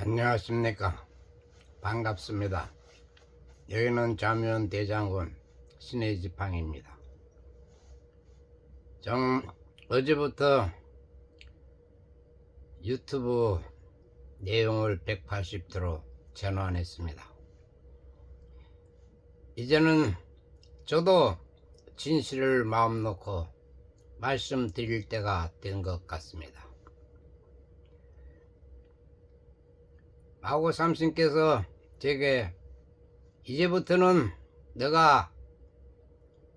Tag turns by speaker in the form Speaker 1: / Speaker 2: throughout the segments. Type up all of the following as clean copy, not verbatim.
Speaker 1: 안녕하십니까. 반갑습니다. 여기는 자면 대장군 신의 지팡입니다. 어제부터 유튜브 내용을 180도로 전환했습니다. 이제는 저도 진실을 마음 놓고 말씀드릴 때가 된 것 같습니다. 마고 삼신께서 제게 이제부터는 너가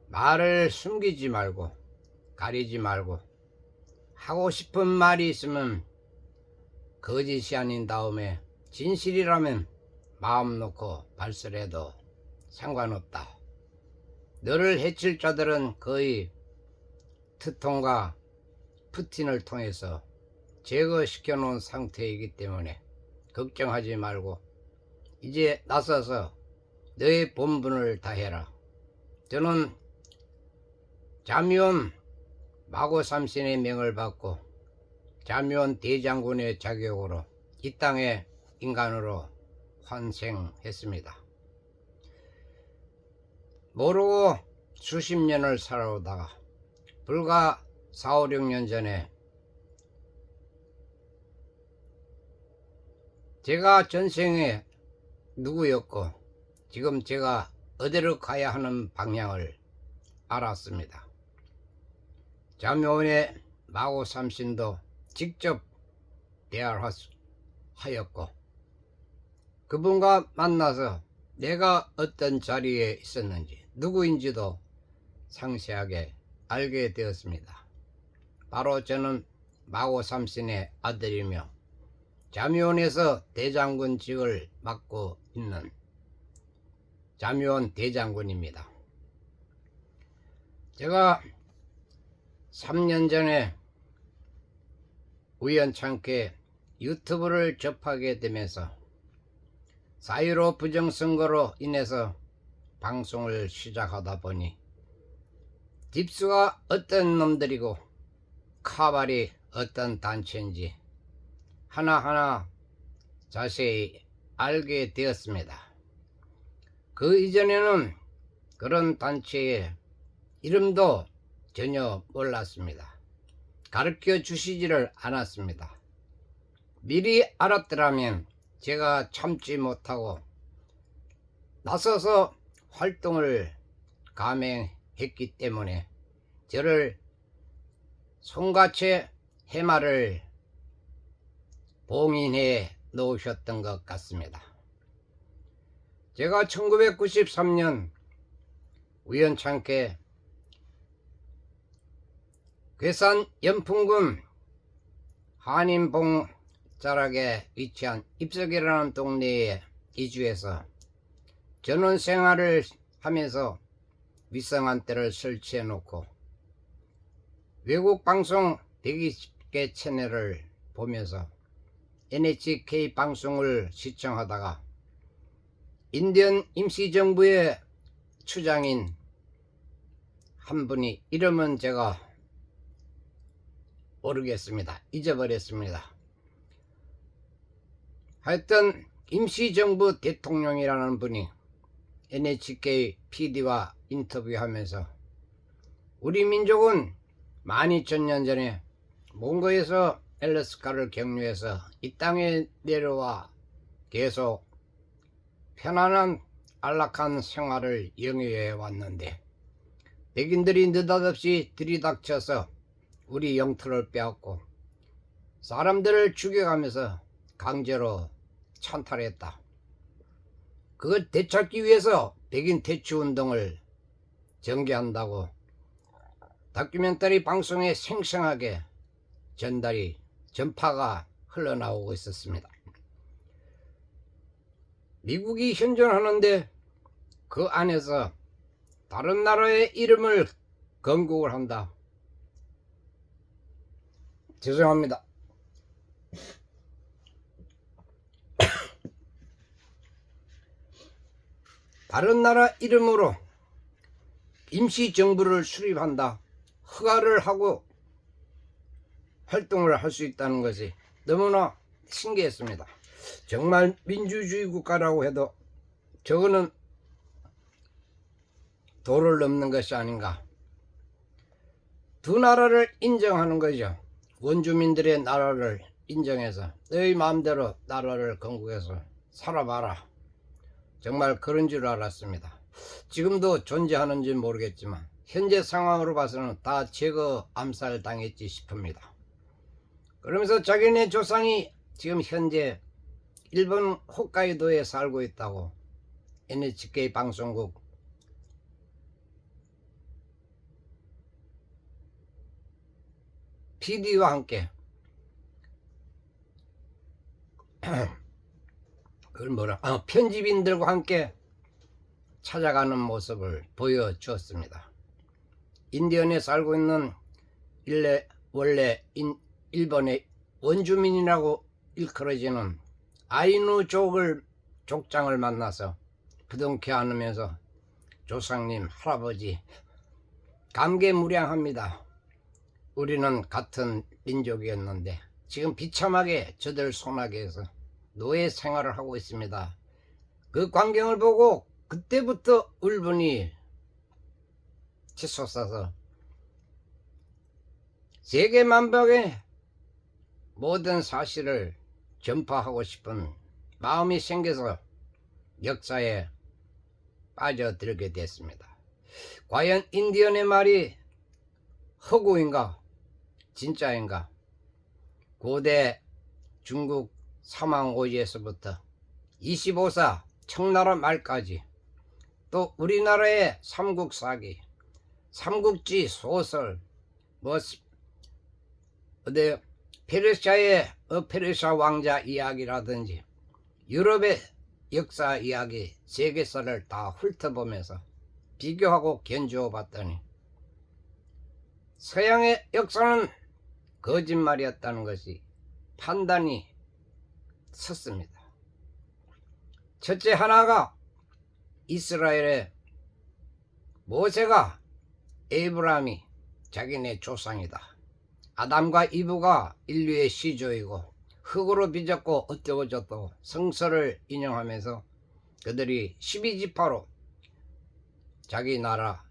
Speaker 1: 말을 숨기지 말고 가리지 말고 하고 싶은 말이 있으면 거짓이 아닌 다음에 진실이라면 마음 놓고 발설해도 상관없다. 너를 해칠 자들은 거의 트통과 푸틴을 통해서 제거시켜 놓은 상태이기 때문에 걱정하지 말고 이제 나서서 너의 본분을 다해라. 저는 자미원 마고 삼신의 명을 받고 자미원 대장군의 자격으로 이 땅에 인간으로 환생했습니다. 모르고 수십 년을 살아오다가 불과 4, 5, 6년 전에 제가 전생에 누구였고 지금 제가 어디로 가야 하는 방향을 알았습니다. 자묘원의 마고 삼신도 직접 대화를 하였고 그분과 만나서 내가 어떤 자리에 있었는지 누구인지도 상세하게 알게 되었습니다. 바로 저는 마고 삼신의 아들이며 자묘원에서 대장군직을 맡고 있는 자묘원 대장군입니다. 제가 3년 전에 우연찮게 유튜브를 접하게 되면서 4.15 부정선거로 인해서 방송을 시작하다 보니 딥스가 어떤 놈들이고 카발이 어떤 단체인지 하나하나 자세히 알게 되었습니다. 그 이전에는 그런 단체의 이름도 전혀 몰랐습니다. 가르쳐 주시지를 않았습니다. 미리 알았더라면 제가 참지 못하고 나서서 활동을 감행했기 때문에 저를 손가채 해마를 봉인해 놓으셨던 것 같습니다. 제가 1993년 우연찮게 괴산 연풍군 한인봉 자락에 위치한 입석이라는 동네에 이주해서 전원 생활을 하면서 위성안대를 설치해 놓고 외국 방송 120개 채널을 보면서 NHK 방송을 시청하다가 인디언 임시정부의 추장인 한 분이 이름은 제가 모르겠습니다. 잊어버렸습니다. 하여튼 임시정부 대통령이라는 분이 NHK PD와 인터뷰하면서 우리 민족은 12,000년 전에 몽고에서 엘라스카를 경유해서 이 땅에 내려와 계속 편안한 안락한 생활을 영위해 왔는데 백인들이 느닷없이 들이닥쳐서 우리 영토를 빼앗고 사람들을 죽여가면서 강제로 찬탈했다. 그걸 되찾기 위해서 백인 퇴치운동을 전개한다고 다큐멘터리 방송에 생생하게 전파가 흘러나오고 있었습니다. 미국이 현존하는데 그 안에서 다른 나라의 이름을 건국을 한다. 죄송합니다. 다른 나라 이름으로 임시정부를 수립한다. 허가를 하고 활동을 할 수 있다는 것이 너무나 신기했습니다. 정말 민주주의 국가라고 해도 저거는 도를 넘는 것이 아닌가. 두 나라를 인정하는 거죠. 원주민들의 나라를 인정해서 너희 마음대로 나라를 건국해서 살아봐라. 정말 그런 줄 알았습니다. 지금도 존재하는지 모르겠지만 현재 상황으로 봐서는 다 제거 암살 당했지 싶습니다. 그러면서 자기네 조상이 지금 현재 일본 홋카이도에 살고 있다고 NHK 방송국 PD와 함께 그걸 편집인들과 함께 찾아가는 모습을 보여주었습니다. 인디언에 살고 있는 원래 일본의 원주민이라고 일컬어지는 아이누족을 족장을 만나서 부둥켜 안으면서 조상님, 할아버지 감개무량합니다. 우리는 같은 민족이었는데 지금 비참하게 저들 손아귀에서 노예 생활을 하고 있습니다. 그 광경을 보고 그때부터 울분이 치솟아서 세계 만방에 모든 사실을 전파하고 싶은 마음이 생겨서 역사에 빠져들게 됐습니다. 과연 인디언의 말이 허구인가 진짜인가? 고대 중국 삼왕오지에서부터 25사 청나라 말까지 또 우리나라의 삼국사기, 삼국지 소설, 페르시아의 페르시아 왕자 이야기라든지 유럽의 역사 이야기, 세계사를 다 훑어보면서 비교하고 견주어 봤더니 서양의 역사는 거짓말이었다는 것이 판단이 섰습니다. 첫째 하나가 이스라엘의 모세가 에이브라함이 자기네 조상이다. 아담과 이브가 인류의 시조이고 흙으로 빚었고 어쩌고 저쩌고 성서를 인용하면서 그들이 12지파로 자기 나라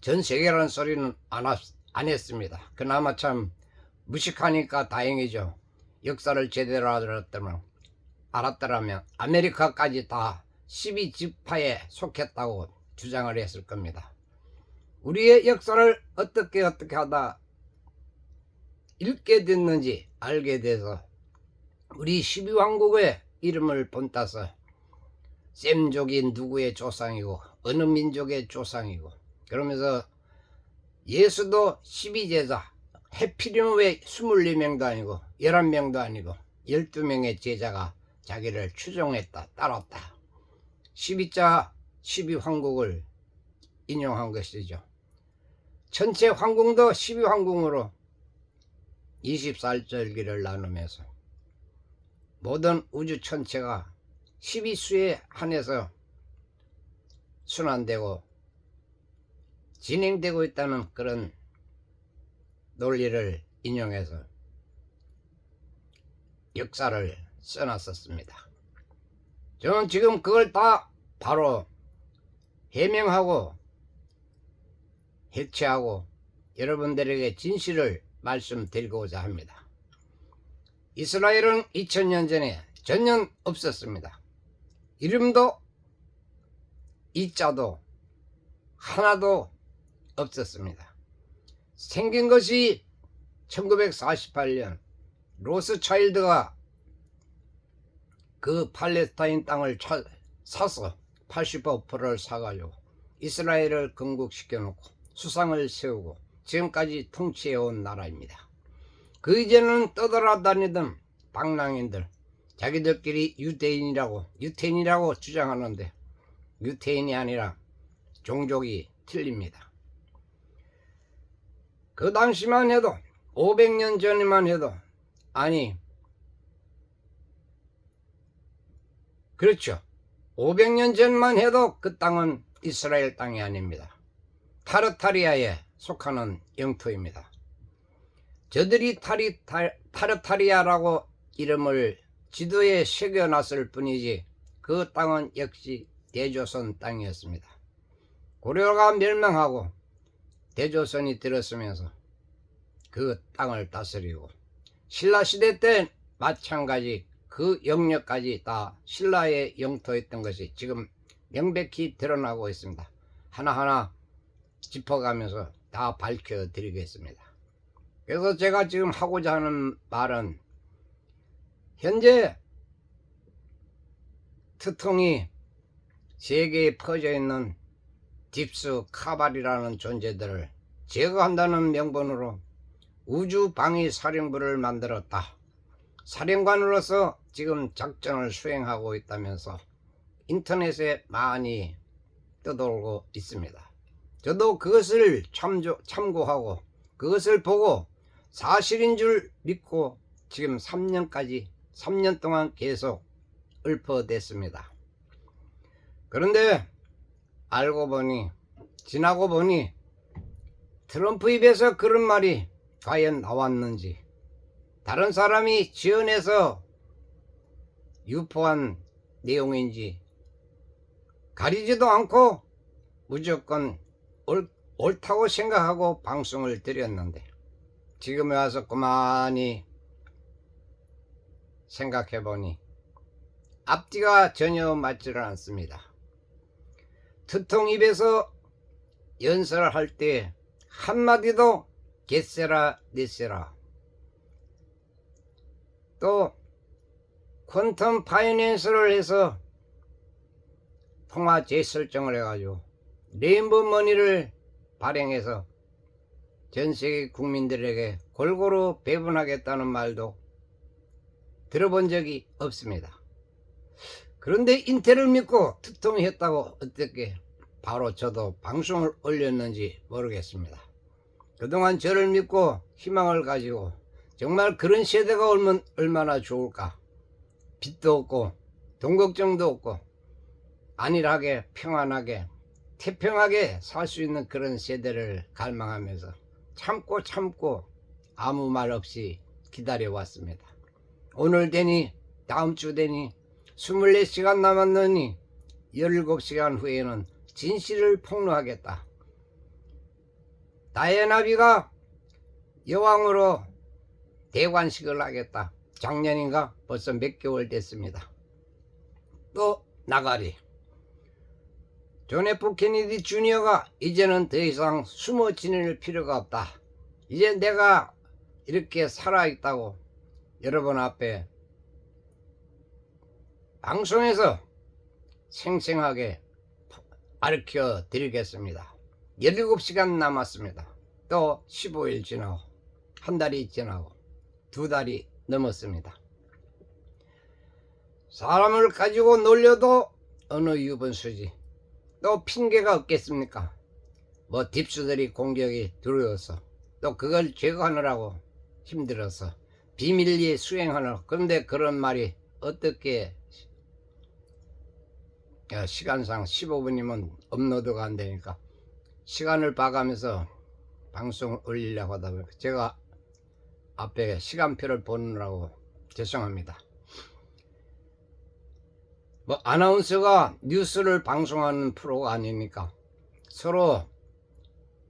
Speaker 1: 전 세계라는 소리는 안 했습니다. 그나마 참 무식하니까 다행이죠. 역사를 제대로 알았더라면 아메리카까지 다 12지파에 속했다고 주장을 했을 겁니다. 우리의 역사를 어떻게 하다 읽게 됐는지 알게 돼서 우리 12왕국의 이름을 본따서 셈족이 누구의 조상이고 어느 민족의 조상이고 그러면서 예수도 12제자 해필이면 왜 24명도 아니고 11명도 아니고 12명의 제자가 자기를 추종했다 따랐다 12자 12황국을 인용한 것이죠. 전체 황궁도 12황궁으로 24절기를 나누면서 모든 우주 전체가 12수에 한해서 순환되고 진행되고 있다는 그런 논리를 인용해서 역사를 써놨었습니다. 저는 지금 그걸 다 바로 해명하고 해체하고 여러분들에게 진실을 말씀드리고자 합니다. 이스라엘은 2000년 전에 전혀 없었습니다. 이름도 이자도 하나도 없었습니다. 생긴 것이 1948년 로스차일드가 그 팔레스타인 땅을 사서 85%를 사가지고 이스라엘을 건국시켜 놓고 수상을 세우고 지금까지 통치해온 나라입니다. 그 이전은 떠돌아다니던 방랑인들 자기들끼리 유태인이라고 주장하는데 유태인이 아니라 종족이 틀립니다. 그 당시만 해도 500년 전에만 해도 아니 그렇죠. 500년 전만 해도 그 땅은 이스라엘 땅이 아닙니다. 타르타리아에 속하는 영토입니다. 저들이 타르타리아라고 이름을 지도에 새겨놨을 뿐이지 그 땅은 역시 대조선 땅이었습니다. 고려가 멸망하고 대조선이 들었으면서 그 땅을 다스리고 신라시대 때 마찬가지 그 영역까지 다 신라의 영토였던 것이 지금 명백히 드러나고 있습니다. 하나하나 짚어가면서 다 밝혀드리겠습니다. 그래서 제가 지금 하고자 하는 말은 현재 트통이 세계에 퍼져 있는 딥스 카발이라는 존재들을 제거한다는 명분으로 우주방위사령부를 만들었다. 사령관으로서 지금 작전을 수행하고 있다면서 인터넷에 많이 떠돌고 있습니다. 저도 그것을 참고하고 그것을 보고 사실인 줄 믿고 지금 3년 동안 계속 읊어댔습니다. 그런데 알고 보니 지나고 보니 트럼프 입에서 그런 말이 과연 나왔는지 다른 사람이 지어내서 유포한 내용인지 가리지도 않고 무조건 옳다고 생각하고 방송을 드렸는데 지금에 와서 그만히 생각해보니 앞뒤가 전혀 맞지를 않습니다. 트통 입에서 연설을 할 때 한마디도 겟세라 넷세라 또 퀀텀 파이낸스를 해서 통화 재설정을 해가지고 레인보우 머니를 발행해서 전세계 국민들에게 골고루 배분하겠다는 말도 들어본 적이 없습니다. 그런데 인텔을 믿고 트통이 했다고 어떻게 바로 저도 방송을 올렸는지 모르겠습니다. 그동안 저를 믿고 희망을 가지고 정말 그런 세대가 오면 얼마나 좋을까. 빚도 없고 돈 걱정도 없고 안일하게 평안하게 태평하게 살 수 있는 그런 세대를 갈망하면서 참고 아무 말 없이 기다려왔습니다. 오늘 되니 다음 주 되니 24시간 남았느니 17시간 후에는 진실을 폭로하겠다. 다이애나비가 여왕으로 대관식을 하겠다. 작년인가 벌써 몇 개월 됐습니다. 또 나가리 존 F 케네디 주니어가 이제는 더 이상 숨어 지낼 필요가 없다. 이제 내가 이렇게 살아있다고 여러분 앞에 방송에서 생생하게 가르쳐 드리겠습니다. 17시간 남았습니다. 또 15일 지나고 한 달이 지나고 두 달이 넘었습니다. 사람을 가지고 놀려도 어느 유분수지. 또 핑계가 없겠습니까? 뭐 딥수들이 공격이 두려워서 또 그걸 제거하느라고 힘들어서 비밀리에 수행하느라고. 그런데 그런 말이 어떻게 시간상 15분이면 업로드가 안 되니까 시간을 봐가면서 방송을 올리려고 하다 보니까 제가 앞에 시간표를 보느라고 죄송합니다. 뭐 아나운서가 뉴스를 방송하는 프로가 아니니까 서로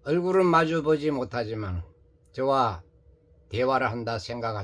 Speaker 1: 얼굴은 마주 보지 못하지만 저와 대화를 한다 생각하시면